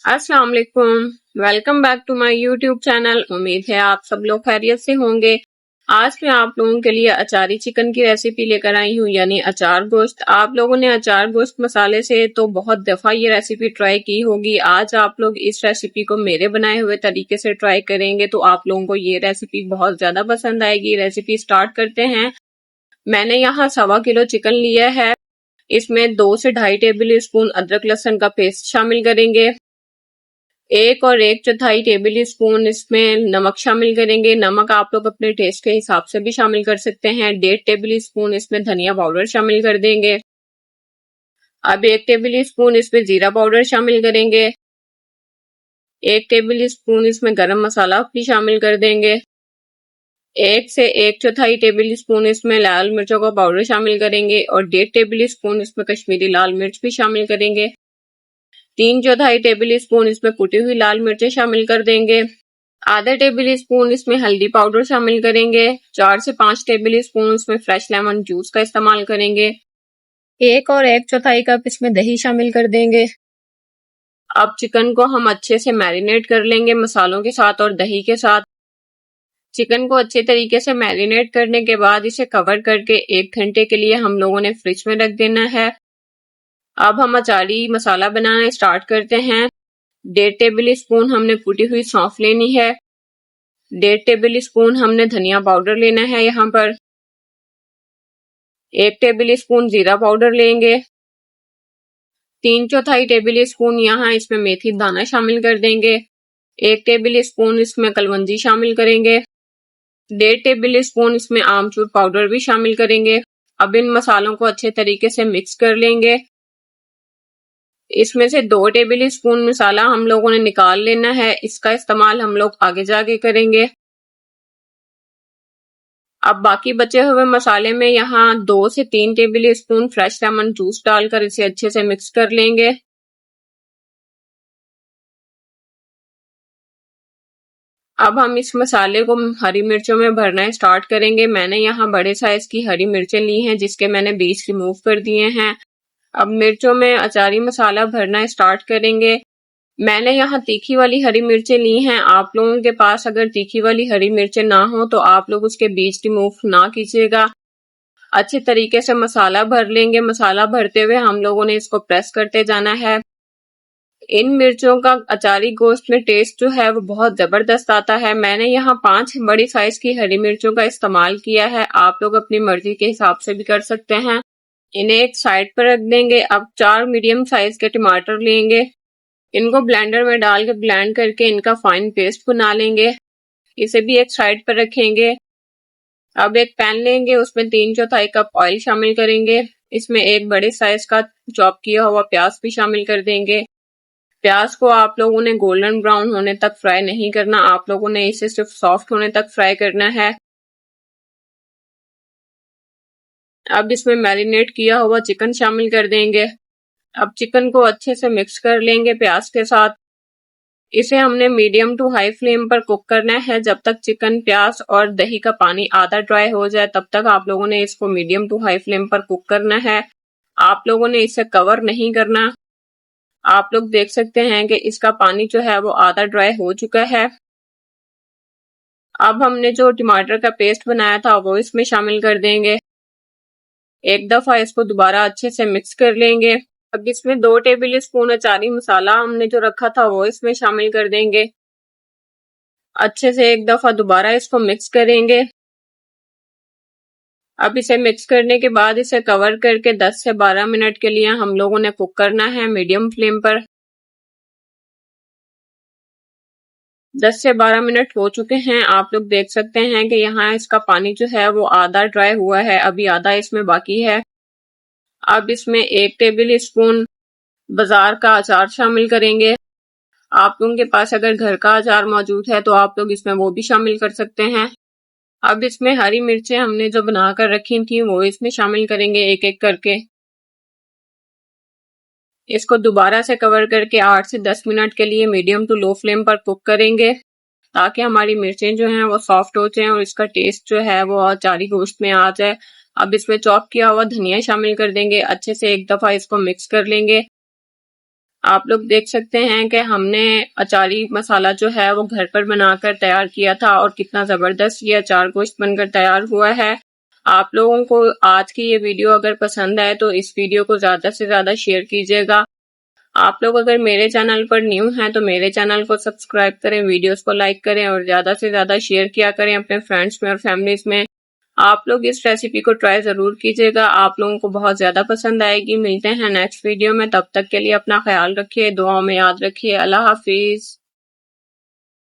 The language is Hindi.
अस्सलाम वालेकुम। Welcome back to my YouTube channel. उम्मीद है आप सब लोग खैरियत से होंगे। आज मैं आप लोगों के लिए अचारी चिकन की रेसिपी लेकर आई हूँ, यानी अचार गोश्त। आप लोगों ने अचार गोश्त मसाले से तो बहुत दफ़ा ये रेसिपी ट्राई की होगी। आज आप लोग इस रेसिपी को मेरे बनाए हुए तरीके से ट्राई करेंगे तो आप लोगों को ये रेसिपी बहुत ज़्यादा पसंद आएगी। रेसिपी स्टार्ट करते हैं। मैंने यहाँ 1.25 किलो चिकन लिया है। इसमें 2 से 2.5 टेबल स्पून अदरक लहसुन का पेस्ट शामिल करेंगे। 1 और 1/4 टेबल स्पून इसमें नमक शामिल करेंगे। नमक आप लोग अपने टेस्ट के हिसाब से भी शामिल कर सकते हैं। 1.5 टेबल स्पून इसमें धनिया पाउडर शामिल कर देंगे। अब 1 टेबल स्पून इसमें जीरा पाउडर शामिल करेंगे। 1 टेबल स्पून इसमें गरम मसाला भी शामिल कर देंगे। 1 से 1/4 टेबल स्पून इसमें लाल मिर्चों का पाउडर शामिल करेंगे और 1.5 टेबल स्पून इसमें कश्मीरी लाल मिर्च भी शामिल करेंगे। 3/4 टेबल स्पून इसमें कुटी हुई लाल मिर्चें शामिल कर देंगे। आधा टेबल स्पून इसमें हल्दी पाउडर शामिल करेंगे। 4 से 5 टेबल स्पून इसमें फ्रेश लेमन जूस का इस्तेमाल करेंगे। 1 और 1/4 कप इसमें दही शामिल कर देंगे। अब चिकन को हम अच्छे से मैरिनेट कर लेंगे मसालों के साथ और दही के साथ। चिकन को अच्छे तरीके से मैरिनेट करने के बाद इसे कवर करके 1 घंटे के लिए हम लोगों ने फ्रिज में रख देना है। अब हम अचारी मसाला बनाना स्टार्ट करते हैं। 1.5 टेबल स्पून हमने कुटी हुई सौंफ लेनी है। 1.5 टेबल स्पून हमने धनिया पाउडर लेना है। यहाँ पर 1 टेबल स्पून जीरा पाउडर लेंगे। 3/4 टेबल स्पून यहाँ इसमें मेथी दाना शामिल कर देंगे। 1 टेबल स्पून इसमें कलवंजी शामिल करेंगे। 1.5 टेबल स्पून इसमें आमचूर पाउडर भी शामिल करेंगे। अब इन मसालों को अच्छे तरीके से मिक्स कर लेंगे। इसमें से 2 टेबल स्पून मसाला हम लोगों ने निकाल लेना है। इसका इस्तेमाल हम लोग आगे जाके करेंगे। अब बाकी बचे हुए मसाले में यहाँ 2 से 3 table spoon fresh lemon juice डालकर इसे अच्छे से मिक्स कर लेंगे। अब हम इस मसाले को हरी मिर्चों में भरना स्टार्ट करेंगे। मैंने यहाँ बड़े साइज की हरी मिर्चें ली हैं जिसके मैंने बीज रिमूव कर दिए हैं। अब मिर्चों में अचारी मसाला भरना स्टार्ट करेंगे। मैंने यहाँ तीखी वाली हरी मिर्चें ली हैं। आप लोगों के पास अगर तीखी वाली हरी मिर्चें ना हो तो आप लोग उसके बीज रिमूव ना कीजिएगा। अच्छे तरीके से मसाला भर लेंगे। मसाला भरते हुए हम लोगों ने इसको प्रेस करते जाना है। इन मिर्चों का अचारी गोश्त में टेस्ट जो है वो बहुत जबरदस्त आता है। मैंने यहाँ 5 बड़ी साइज की हरी मिर्चों का इस्तेमाल किया है। आप लोग अपनी मर्जी के हिसाब से भी कर सकते हैं। इन्हें एक साइड पर रख देंगे। अब 4 मीडियम साइज के टमाटर लेंगे। इनको ब्लेंडर में डाल के ब्लेंड करके इनका फाइन पेस्ट बना लेंगे। इसे भी एक साइड पर रखेंगे। अब एक पैन लेंगे, उसमें 3/4 कप ऑयल शामिल करेंगे। इसमें एक बड़े साइज का चॉप किया हुआ प्याज भी शामिल कर देंगे। प्याज को आप लोगों ने गोल्डन ब्राउन होने तक फ्राई नहीं करना। आप लोगों ने इसे सिर्फ सॉफ्ट होने तक फ्राई करना है। अब इसमें मैरिनेट किया हुआ चिकन शामिल कर देंगे। अब चिकन को अच्छे से मिक्स कर लेंगे प्याज के साथ। इसे हमने मीडियम टू हाई फ्लेम पर कुक करना है। जब तक चिकन, प्याज और दही का पानी आधा ड्राई हो जाए तब तक आप लोगों ने इसको मीडियम टू हाई फ्लेम पर कुक करना है। आप लोगों ने इसे कवर नहीं करना। आप लोग देख सकते हैं कि इसका पानी जो है वो आधा ड्राई हो चुका है। अब हमने जो टमाटर का पेस्ट बनाया था वो इसमें शामिल कर देंगे। एक दफा इसको दोबारा अच्छे से मिक्स कर लेंगे। अब इसमें 2 टेबल स्पून अचारी मसाला हमने जो रखा था वो इसमें शामिल कर देंगे। अच्छे से एक दफा दोबारा इसको मिक्स करेंगे। अब इसे मिक्स करने के बाद इसे कवर करके 10 से 12 मिनट के लिए हम लोगों ने कुक करना है मीडियम फ्लेम पर। 10 से 12 मिनट हो चुके हैं। आप लोग देख सकते हैं कि यहाँ इसका पानी जो है वो आधा ड्राई हुआ है, अभी आधा इसमें बाकी है। अब इसमें 1 टेबल स्पून बाजार का अचार शामिल करेंगे। आप लोगों के पास अगर घर का अचार मौजूद है तो आप लोग इसमें वो भी शामिल कर सकते हैं। अब इसमें हरी मिर्चें हमने जो बनाकर रखी थी वो इसमें शामिल करेंगे एक एक करके। इसको दोबारा से कवर करके 8 से 10 मिनट के लिए मीडियम टू लो फ्लेम पर कुक करेंगे ताकि हमारी मिर्चें जो हैं वो सॉफ्ट हो जाएं और इसका टेस्ट जो है वो अचारी गोश्त में आ जाए। अब इसमें चॉप किया हुआ धनिया शामिल कर देंगे। अच्छे से एक दफा इसको मिक्स कर लेंगे। आप लोग देख सकते हैं कि हमने अचारी मसाला जो है वो घर पर बनाकर तैयार किया था और कितना ज़बरदस्त ये अचार गोश्त बनकर तैयार हुआ है। आप लोगों को आज की ये वीडियो अगर पसंद आए तो इस वीडियो को ज़्यादा से ज़्यादा शेयर कीजिएगा। आप लोग अगर मेरे चैनल पर न्यू हैं तो मेरे चैनल को सब्सक्राइब करें, वीडियोस को लाइक करें और ज़्यादा से ज़्यादा शेयर किया करें अपने फ्रेंड्स में और फैमिलीज में। आप लोग इस रेसिपी को ट्राई ज़रूर कीजिएगा, आप लोगों को बहुत ज़्यादा पसंद आएगी। मिलते हैं नेक्स्ट वीडियो में, तब तक के लिए अपना ख्याल रखिए, दुआओं में याद रखिए। अल्लाह हाफिज़।